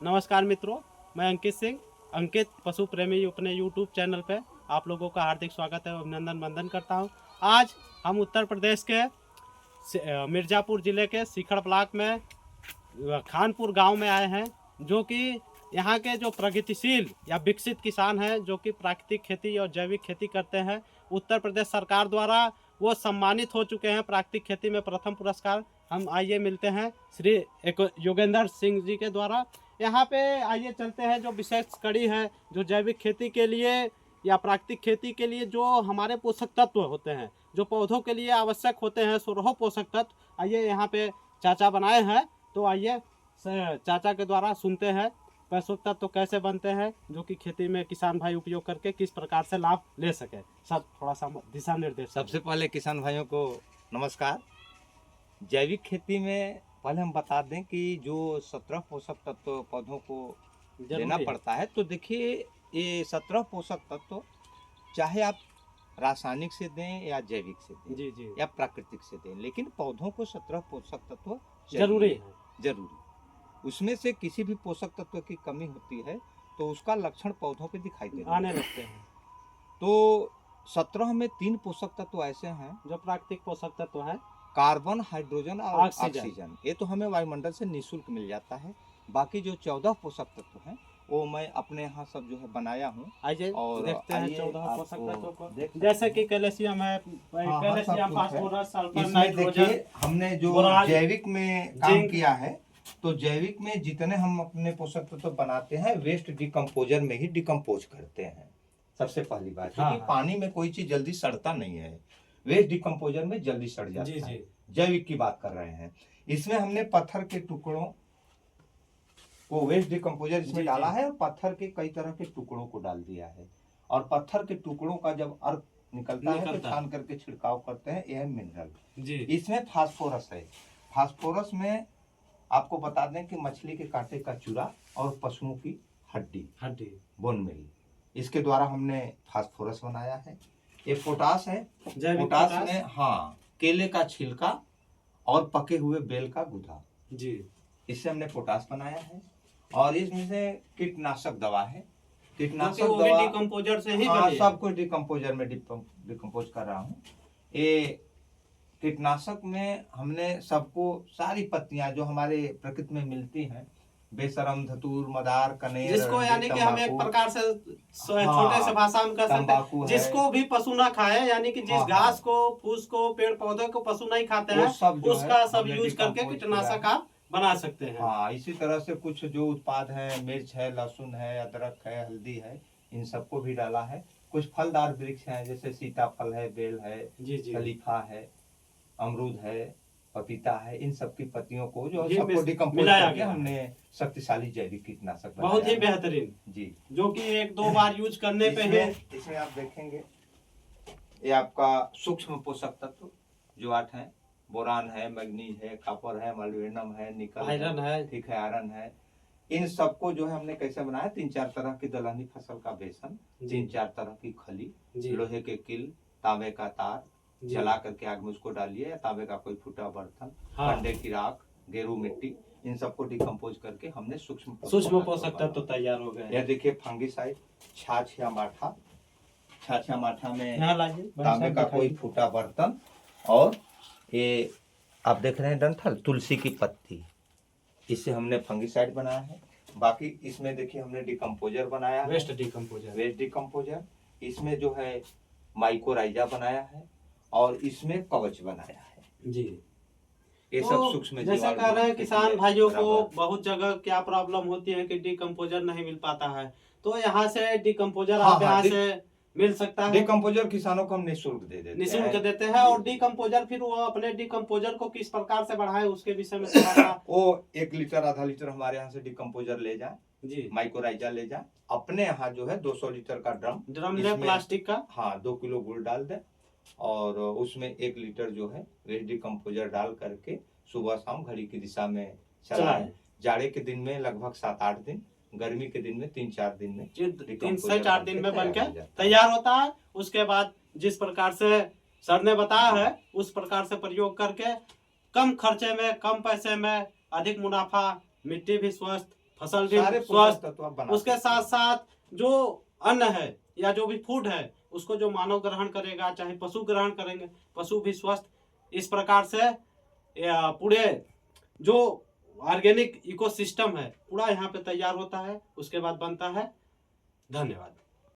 नमस्कार मित्रों, मैं अंकित सिंह, अंकित पशु प्रेमी अपने यूट्यूब चैनल पे आप लोगों का हार्दिक स्वागत है, अभिनंदन वंदन करता हूं। आज हम उत्तर प्रदेश के मिर्ज़ापुर ज़िले के सीखड़ ब्लॉक में खानपुर गांव में आए हैं, जो कि यहाँ के जो प्रगतिशील या विकसित किसान हैं, जो कि प्राकृतिक खेती और जैविक खेती करते हैं। उत्तर प्रदेश सरकार द्वारा वो सम्मानित हो चुके हैं प्राकृतिक खेती में प्रथम पुरस्कार। हम आइए मिलते हैं श्री योगेंद्र सिंह जी के द्वारा। यहाँ पे आइए चलते हैं, जो विशेष कड़ी है जो जैविक खेती के लिए या प्राकृतिक खेती के लिए जो हमारे पोषक तत्व होते हैं, जो पौधों के लिए आवश्यक होते हैं, 16 पोषक तत्व। आइए यहाँ पे चाचा बनाए हैं, तो आइए चाचा के द्वारा सुनते हैं पोषक तत्व तो कैसे बनते हैं, जो कि खेती में किसान भाई उपयोग करके किस प्रकार से लाभ ले सके। सब थोड़ा सा दिशा निर्देश। सबसे पहले किसान भाइयों को नमस्कार। जैविक खेती में पहले हम बता दें कि जो 17 पोषक तत्व पौधों को देना पड़ता है, तो देखिए ये 17 पोषक तत्व चाहे आप रासायनिक से दें या जैविक से दें, जी या प्राकृतिक से दें, लेकिन पौधों को 17 पोषक तत्व जरूरी। उसमें से किसी भी पोषक तत्व की कमी होती है तो उसका लक्षण पौधों पे दिखाई आने लगते हैं। तो 17 में 3 पोषक तत्व ऐसे हैं जो प्राकृतिक पोषक तत्व है, कार्बन, हाइड्रोजन और ऑक्सीजन। ये तो हमें वायुमंडल से निःशुल्क मिल जाता है। बाकी जो 14 पोषक तत्व हैं वो मैं अपने यहाँ सब जो है बनाया हूँ। आइए और देखते हैं 14 पोषक तत्वों को। जैसे कि कैल्शियम है, कैल्शियम, फास्फोरस, सल्फर, नाइट्रोजन। हमने जो जैविक में काम किया है, तो जैविक में जितने हम अपने पोषक तत्व बनाते हैं वेस्ट डिकम्पोजर में ही डिकम्पोज करते हैं। सबसे पहली बात है कि पानी में कोई चीज जल्दी सड़ता नहीं है, वेस्ट डिकम्पोजर में जल्दी सड़ जाता है। जैविक की बात कर रहे हैं। इसमें हमने पत्थर के टुकड़ों को वेस्ट डिकम्पोजर इसमें डाला है, और पत्थर के कई तरह के टुकड़ों को डाल दिया है। और पत्थर के टुकड़ों का जब अर्क निकलता है तो छान करके छिड़काव करते हैं। यह मिनरल। इसमें फास्फोरस है। फास्फोरस में आपको बता दें कि मछली के कांटे का चूरा और पशुओं की हड्डी बोन मिल, इसके द्वारा हमने फास्फोरस बनाया है। ये पोटास है। पोटास में केले का छिलका और पके हुए बेल का गुदा, इससे हमने पोटास बनाया है। और इसमें से कीटनाशक दवा है। कीटनाशक दवा डिकम्पोजर से ही सब कुछ डिकम्पोजर में डिकम्पोज कर रहा हूँ। ये कीटनाशक में हमने सबको सारी पत्तियां जो हमारे प्रकृति में मिलती हैं, बेशरम, धतूर, मदार, कनेर, जिसको यानी कि हम एक प्रकार से छोटे से भाषा में कह सकते हैं, जिसको भी पशु ना खाए, यानी कि जिस घास को, फूस को, पेड़ पौधे को पशु नहीं खाते हैं, उसका सब यूज करके कीटनाशक आप बना सकते हैं। इसी तरह से कुछ जो उत्पाद है, मिर्च है, लहसुन है, अदरक है, हल्दी है, इन सबको भी डाला है। कुछ फलदार वृक्ष हैं, जैसे सीताफल है, बेल है, खलीफा है, अमरूद है, पपीता है, इन सब की पत्तियों को जो सबको डिकम्पोज करके हमने शक्तिशाली जैविक कीटनाशक बनाया। बहुत ही बेहतरीन जो कि 1-2 बार यूज करने पे है। इसमें आप देखेंगे ये आपका सूक्ष्म पोषक तत्व जो 8 है। बोरान है, मैग्नीज है, कॉपर है, मोलिब्डेनम है, निकल आयरन है, ठीक है, आयरन है। इन सबको जो है हमने कैसे बनाया, 3-4 तरह की दलहनी फसल का बेसन, 3-4 तरह की खली, लोहे के किल, तांबे का तार जला करके आग में उसको डालिए, या तांबे का कोई फूटा बर्तन, कंडे की राख, गेरू मिट्टी, इन सबको डिकम्पोज करके हमने सूक्ष्म पोषक तत्व तैयार हो गए। यह देखिए फंगिसाइड, छाछ या माठा। छाछ या माठा में तांबे का कोई फूटा बर्तन, और ये आप देख रहे हैं डंठल, तुलसी की पत्ती, इससे हमने फंगिसाइड बनाया है। बाकी इसमें देखिए हमने डिकम्पोजर बनाया है, वेस्ट डिकम्पोजर। इसमें जो है माइकोराइजा बनाया है, और इसमें कवच बनाया है। ये तो सब सूक्ष्म जीवाणु। जैसे कह रहे हैं किसान भाइयों को बहुत जगह क्या प्रॉब्लम होती है कि डिकम्पोजर नहीं मिल पाता है, तो यहाँ से डिकम्पोजर आप यहाँ से मिल सकता है। डिकम्पोजर किसानों को हम निःशुल्क देते हैं। और डिकम्पोजर फिर वो अपने डिकम्पोजर को किस प्रकार से बढ़ाए उसके विषय में थोड़ा वो 1 लीटर आधा लीटर हमारे यहाँ से डिकम्पोजर ले जाए, माइकोराइजा ले जाए। अपने यहाँ जो है 200 लीटर का ड्रम ले, प्लास्टिक का, 2 किलो गुड़ डाल दे, और उसमें 1 लीटर जो है वेस्ट डिकम्पोजर डाल करके सुबह शाम घड़ी की दिशा में चलाएं। जाड़े के दिन में लगभग 7-8 दिन, गर्मी के दिन में 3-4 दिन में, 3 से 4 दिन में बनकर तैयार होता है। उसके बाद जिस प्रकार से सर ने बताया है उस प्रकार से प्रयोग करके कम खर्चे में, कम पैसे में अधिक मुनाफा, मिट्टी भी स्वस्थ, फसल भी सारे पोषक स्वस्थ, तत्व आप बना उसके सकते साथ हैं। साथ जो अन्न है या जो भी फूड है उसको जो मानव ग्रहण करेगा चाहे पशु ग्रहण करेंगे, पशु भी स्वस्थ। इस प्रकार से पूरे जो ऑर्गेनिक इकोसिस्टम है पूरा यहाँ पे तैयार होता है, उसके बाद बनता है। धन्यवाद।